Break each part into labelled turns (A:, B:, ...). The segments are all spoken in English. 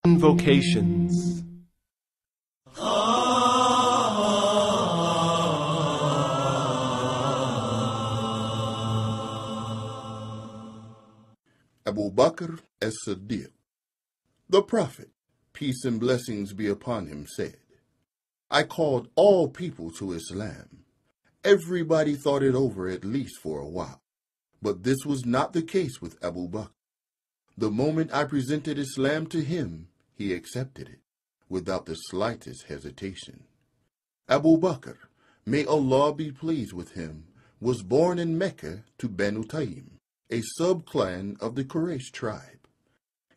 A: Invocations.
B: Abu Bakr As-Sidiyq, the Prophet, peace and blessings be upon him, said, I called all people to Islam. Everybody thought it over at least for a while, but this was not the case with Abu Bakr. The moment I presented Islam to him, he accepted it, without the slightest hesitation. Abu Bakr, may Allah be pleased with him, was born in Mecca to Banu Taym, a sub-clan of the Quraysh tribe.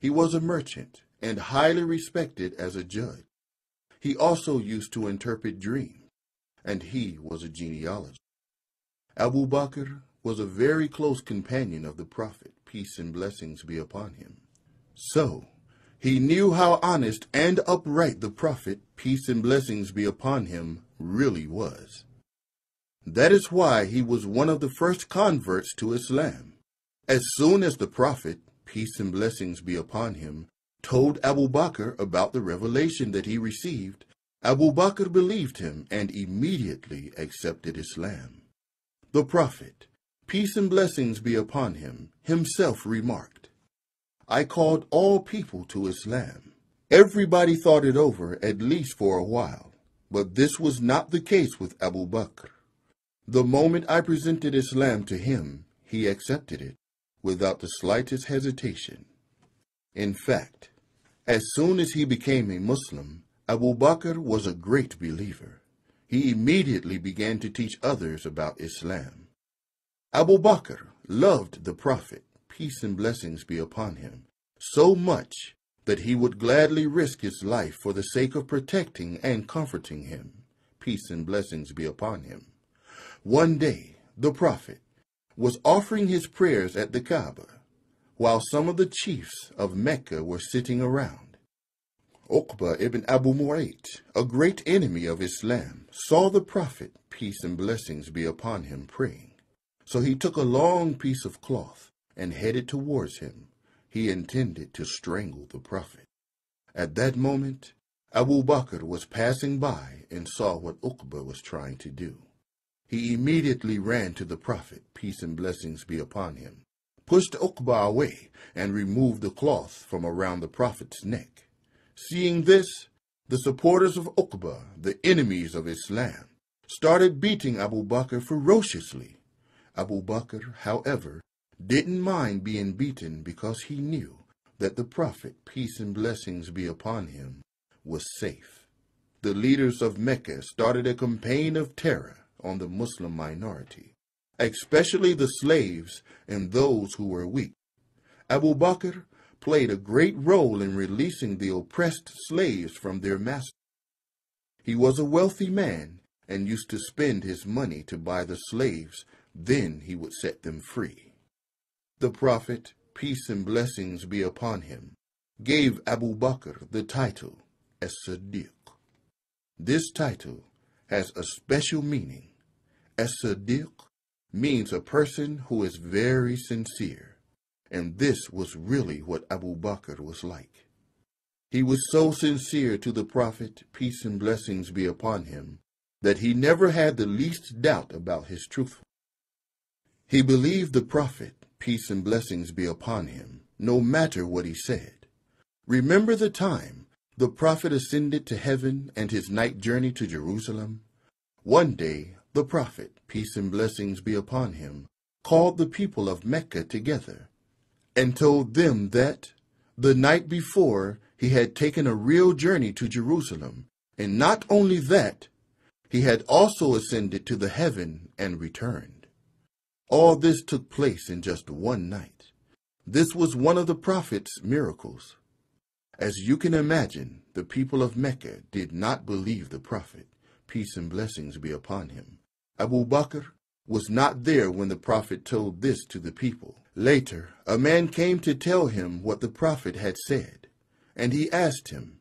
B: He was a merchant and highly respected as a judge. He also used to interpret dreams, and he was a genealogist. Abu Bakr was a very close companion of the Prophet, peace and blessings be upon him. So, he knew how honest and upright the Prophet, peace and blessings be upon him, really was. That is why he was one of the first converts to Islam. As soon as the Prophet, peace and blessings be upon him, told Abu Bakr about the revelation that he received, Abu Bakr believed him and immediately accepted Islam. The Prophet, peace and blessings be upon him, himself remarked, I called all people to Islam. Everybody thought it over at least for a while, but this was not the case with Abu Bakr. The moment I presented Islam to him, he accepted it, without the slightest hesitation. In fact, as soon as he became a Muslim, Abu Bakr was a great believer. He immediately began to teach others about Islam. Abu Bakr loved the Prophet, peace and blessings be upon him, so much that he would gladly risk his life for the sake of protecting and comforting him, peace and blessings be upon him. One day, the Prophet was offering his prayers at the Kaaba, while some of the chiefs of Mecca were sitting around. Uqba ibn Abu Mu'ayt, a great enemy of Islam, saw the Prophet, peace and blessings be upon him, praying. So he took a long piece of cloth and headed towards him. He intended to strangle the Prophet. At that moment, Abu Bakr was passing by and saw what Uqba was trying to do. He immediately ran to the Prophet, peace and blessings be upon him, pushed Uqba away, and removed the cloth from around the Prophet's neck. Seeing this, the supporters of Uqba, the enemies of Islam, started beating Abu Bakr ferociously. Abu Bakr, however, didn't mind being beaten because he knew that the Prophet, peace and blessings be upon him, was safe. The leaders of Mecca started a campaign of terror on the Muslim minority, especially the slaves and those who were weak. Abu Bakr played a great role in releasing the oppressed slaves from their masters. He was a wealthy man and used to spend his money to buy the slaves, then he would set them free. The Prophet, peace and blessings be upon him, gave Abu Bakr the title As-Sidiyq. This title has a special meaning. As-Sidiyq means a person who is very sincere, and this was really what Abu Bakr was like. He was so sincere to the Prophet, peace and blessings be upon him, that he never had the least doubt about his truthfulness. He believed the Prophet, peace and blessings be upon him, no matter what he said. Remember the time the Prophet ascended to heaven and his night journey to Jerusalem? One day, the Prophet, peace and blessings be upon him, called the people of Mecca together and told them that the night before he had taken a real journey to Jerusalem, and not only that, he had also ascended to the heaven and returned. All this took place in just one night. This was one of the Prophet's miracles. As you can imagine, the people of Mecca did not believe the Prophet, peace and blessings be upon him. Abu Bakr was not there when the Prophet told this to the people. Later, a man came to tell him what the Prophet had said, and he asked him,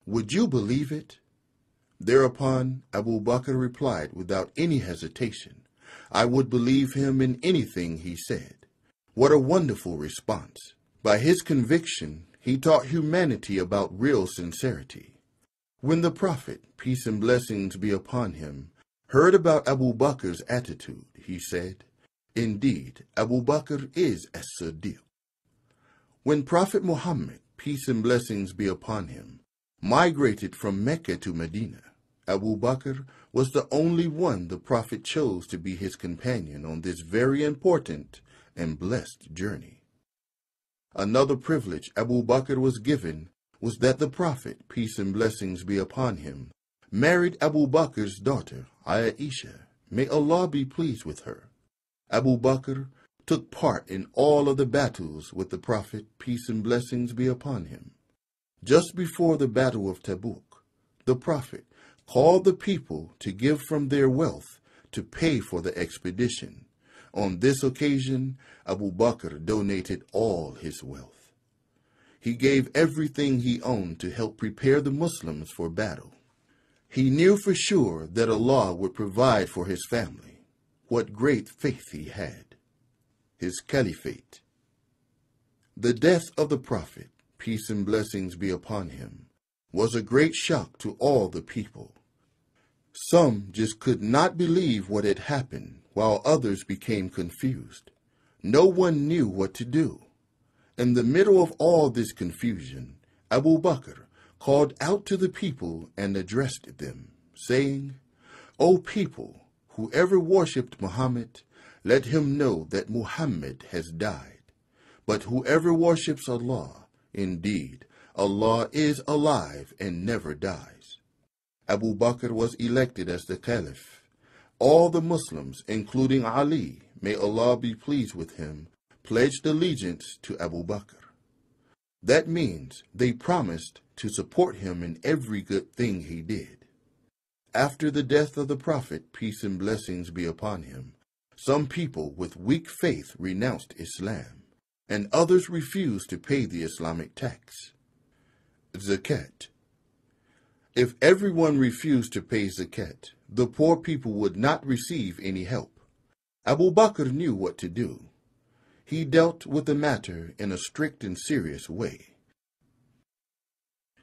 B: "Would you believe it?" Thereupon, Abu Bakr replied without any hesitation, "I would believe him in anything he said." What a wonderful response! By his conviction, He taught humanity about real sincerity. When the Prophet, peace and blessings be upon him, heard about Abu Bakr's attitude, he said, "Indeed, Abu Bakr is As-Sidiyq." When Prophet Muhammad, peace and blessings be upon him, migrated from Mecca to Medina, Abu Bakr was the only one the Prophet chose to be his companion on this very important and blessed journey. Another privilege Abu Bakr was given was that the Prophet, peace and blessings be upon him, married Abu Bakr's daughter, Aisha, may Allah be pleased with her. Abu Bakr took part in all of the battles with the Prophet, peace and blessings be upon him. Just before the Battle of Tabuk, the Prophet called the people to give from their wealth to pay for the expedition. On this occasion, Abu Bakr donated all his wealth. He gave everything he owned to help prepare the Muslims for battle. He knew for sure that Allah would provide for his family. What great faith he had. His caliphate. The death of the Prophet, peace and blessings be upon him, was a great shock to all the people. Some just could not believe what had happened, while others became confused. No one knew what to do. In the middle of all this confusion, Abu Bakr called out to the people and addressed them, saying, "O people, whoever worshipped Muhammad, let him know that Muhammad has died. But whoever worships Allah, indeed, Allah is alive and never dies." Abu Bakr was elected as the caliph. All the Muslims, including Ali, may Allah be pleased with him, pledged allegiance to Abu Bakr. That means they promised to support him in every good thing he did. After the death of the Prophet, peace and blessings be upon him, some people with weak faith renounced Islam, and others refused to pay the Islamic tax. Zakat. If everyone refused to pay zakat, the poor people would not receive any help. Abu Bakr knew what to do. He dealt with the matter in a strict and serious way.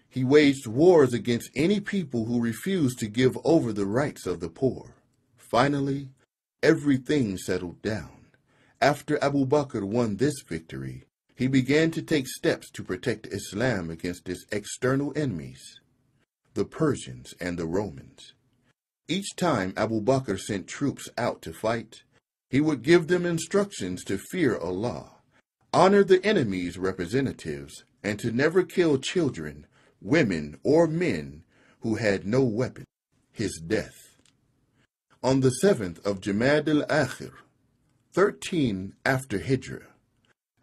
B: He waged wars against any people who refused to give over the rights of the poor. Finally, everything settled down. After Abu Bakr won this victory, he began to take steps to protect Islam against its external enemies, the Persians and the Romans. Each time Abu Bakr sent troops out to fight, he would give them instructions to fear Allah, honor the enemy's representatives, and to never kill children, women, or men who had no weapon. His death. On the 7th of Jamad al-Akhir, 13 after Hijrah,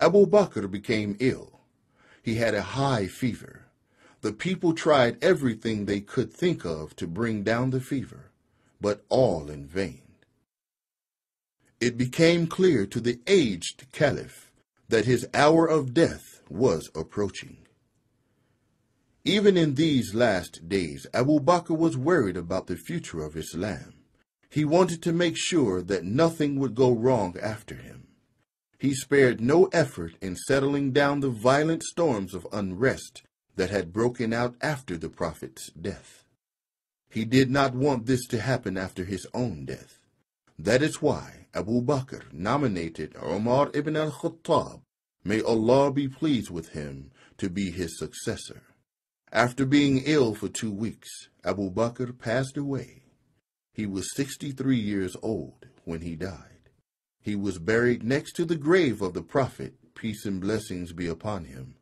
B: Abu Bakr became ill. He had a high fever. The people tried everything they could think of to bring down the fever, but all in vain. It became clear to the aged caliph that his hour of death was approaching. Even in these last days, Abu Bakr was worried about the future of Islam. He wanted to make sure that nothing would go wrong after him. He spared no effort in settling down the violent storms of unrest that had broken out after the Prophet's death. He did not want this to happen after his own death. That is why Abu Bakr nominated Umar ibn al-Khattab, may Allah be pleased with him, to be his successor. After being ill for 2 weeks, Abu Bakr passed away. He was 63 years old when he died. He was buried next to the grave of the Prophet, peace and blessings be upon him.